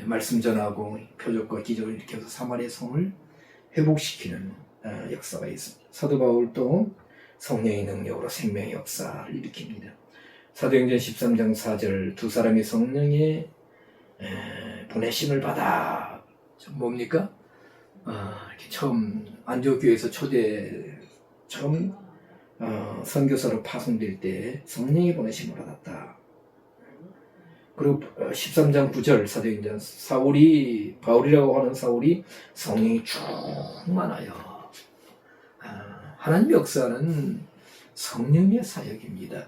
말씀 전하고 표적과 기적을 일으켜서 사마리아 성을 회복시키는 역사가 있습니다. 사도 바울도 성령의 능력으로 생명의 역사를 일으킵니다. 사도행전 13장 4절 두 사람이 성령의 보내심을 받아 뭡니까? 이렇게 처음 안디옥 교회에서 처음 선교사로 파송될 때 성령의 보내심을 받았다. 그리고 13장 9절 사도행전 바울이라고 하는 사울이 성령이 충만하여 하나님의 역사는 성령의 사역입니다.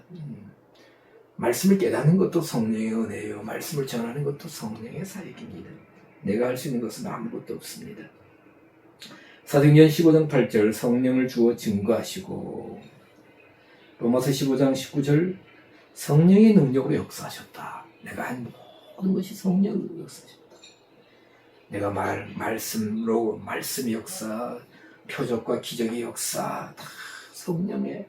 말씀을 깨닫는 것도 성령의 은혜예요. 말씀을 전하는 것도 성령의 사역입니다. 내가 할 수 있는 것은 아무것도 없습니다. 사도행전 15장 8절 성령을 주어 증거하시고 로마서 15장 19절 성령의 능력으로 역사하셨다. 내가 한 모든 것이 성령으로 역사하셨다. 내가 말씀의 역사, 표적과 기적의 역사, 다 성령의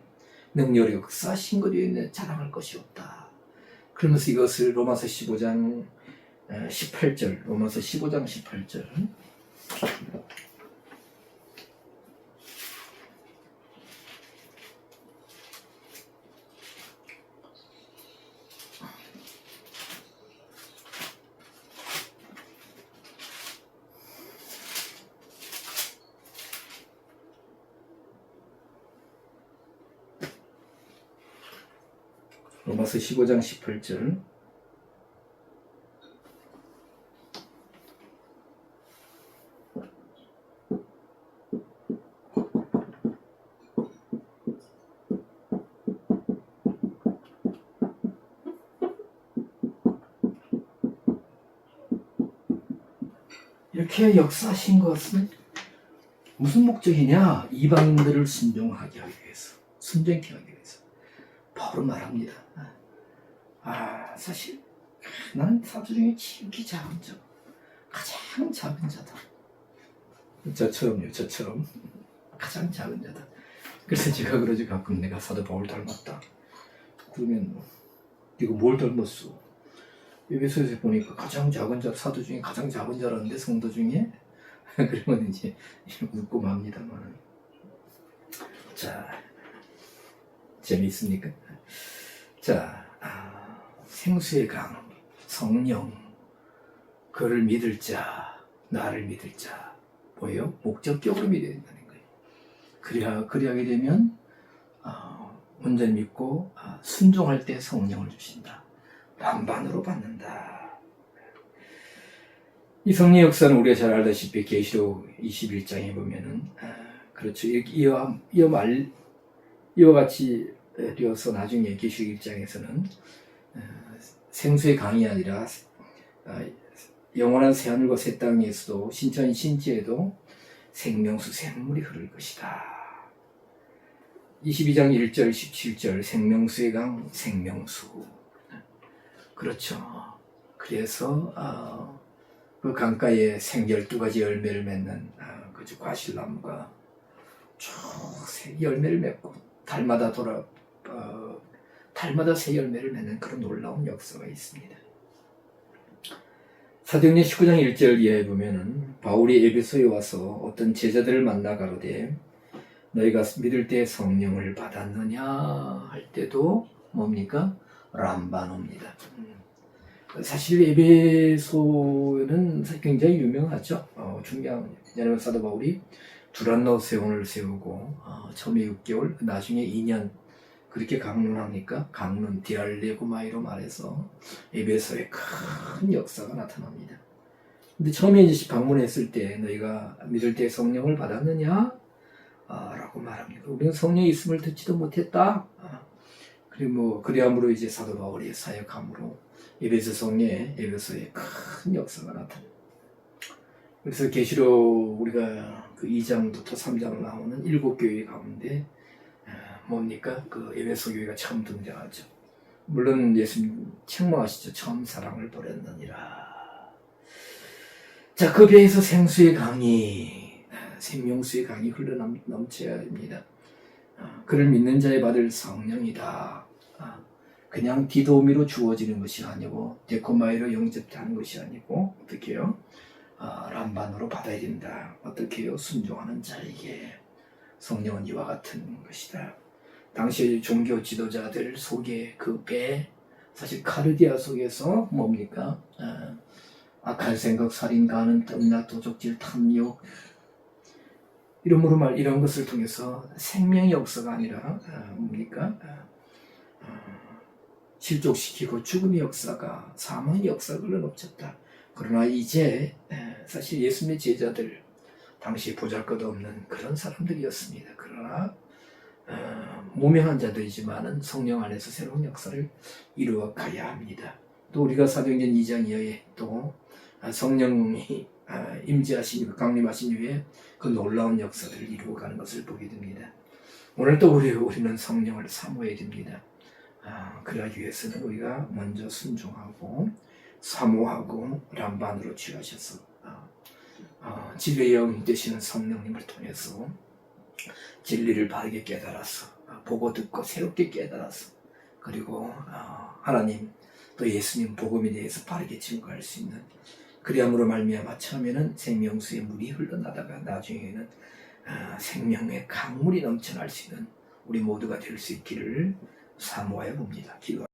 능력으로 역사하신 것에 자랑할 것이 없다. 그러면서 이것을 로마서 15장 18절, 로마서 15장 18절. 로마서 15장 18절. 이렇게 역사하신 것은 무슨 목적이냐? 이방인들을 순종케 하기 위해서. 바울은 말합니다. 사실 나는 사도 중에 지극히 작은 자, 가장 작은 자다. 저처럼요, 저처럼 가장 작은 자다. 그래서 제가 그러지 가끔 내가 사도 바울 닮았다. 그러면 이거 뭘 닮았어? 에베소에서 보니까 가장 작은 자, 사도 중에 가장 작은 자라는데 성도 중에 그러면 이제 웃고 맙니다만. 자, 재미있습니까? 자, 생수의 강, 성령, 그를 믿을 자, 나를 믿을 자, 뭐예요? 목적격으로 믿어야 된다는 거예요. 그리하게 되면 온전히 믿고 순종할 때 성령을 주신다. 반반으로 받는다. 이 성령 역사는 우리가 잘 알다시피 계시록 21장에 보면은 그렇죠. 이와 같이 되어서 나중에 계시록 1장에서는 생수의 강이 아니라 영원한 새하늘과 새 땅에서도 신천 신지에도 생명수 샘물이 흐를 것이다. 22장 1절 17절 생명수의 강 생명수. 그렇죠. 그래서 그 강가에 12가지 열매를 맺는 그 과실나무가 쭉 열매를 맺고 달마다 새 열매를 맺는 그런 놀라운 역사가 있습니다. 사도행전 19장 1절 이하에 보면은 바울이 에베소에 와서 어떤 제자들을 만나 가로되 너희가 믿을 때 성령을 받았느냐 할 때도 뭡니까? 람바노입니다. 사실 에베소는 굉장히 유명하죠. 중요한 사도 바울이 두란노 세원을 세우고 처음에 6개월, 나중에 2년 그렇게 강론합니까? 강론 디알레고마이로 말해서 에베소에 큰 역사가 나타납니다. 근데 처음에 이제 방문했을 때 너희가 믿을 때 성령을 받았느냐? 라고 말합니다. 우리는 성령이 있음을 듣지도 못했다. 그리고 그리함으로 이제 사도 바울이 사역함으로 에베소에 큰 역사가 나타납니다. 그래서 계시록 우리가 그 2장부터 3장 나오는 7교회 가운데 뭡니까? 그 에베소 교회가 처음 등장하죠. 물론 예수님 책망하시죠. 처음 사랑을 버렸느니라. 자, 그 배에서 생명수의 강이 흘러넘쳐야 됩니다. 그를 믿는 자에 받을 성령이다. 그냥 디도미로 주어지는 것이 아니고 데코마이로 영접하는 것이 아니고 어떻게 해요? 람반으로 받아야 된다. 어떻게 해요? 순종하는 자에게 성령은 이와 같은 것이다. 당시 종교 지도자들 속에 그 배, 사실 카르디아 속에서 뭡니까? 악한 생각, 살인, 가는, 덤나, 도적질, 탐욕 이런 것을 통해서 생명의 역사가 아니라 뭡니까? 실족시키고 죽음의 역사가, 사망의 역사가 흘러넘쳤다. 그러나 이제 사실 예수님의 제자들 당시 보잘것없는 그런 사람들이었습니다. 그러나 무명한 자들이지만은 성령 안에서 새로운 역사를 이루어 가야 합니다. 또 우리가 사도행전 2장 이하에 또 성령이 임재하신 강림하신 이후에 그 놀라운 역사를 이루어가는 것을 보게 됩니다. 오늘 또 우리는 성령을 사모해야 됩니다. 그러기 위해서는 우리가 먼저 순종하고 사모하고 람반으로 취하셔서 진리의 영 되시는 성령님을 통해서 진리를 바르게 깨달아서 보고 듣고 새롭게 깨달아서 그리고 하나님 또 예수님 복음에 대해서 바르게 증거할 수 있는 그리함으로 말미암아 처음에는 생명수의 물이 흘러나다가 나중에는 생명의 강물이 넘쳐날 수 있는 우리 모두가 될 수 있기를 사모하여 봅니다. 기도.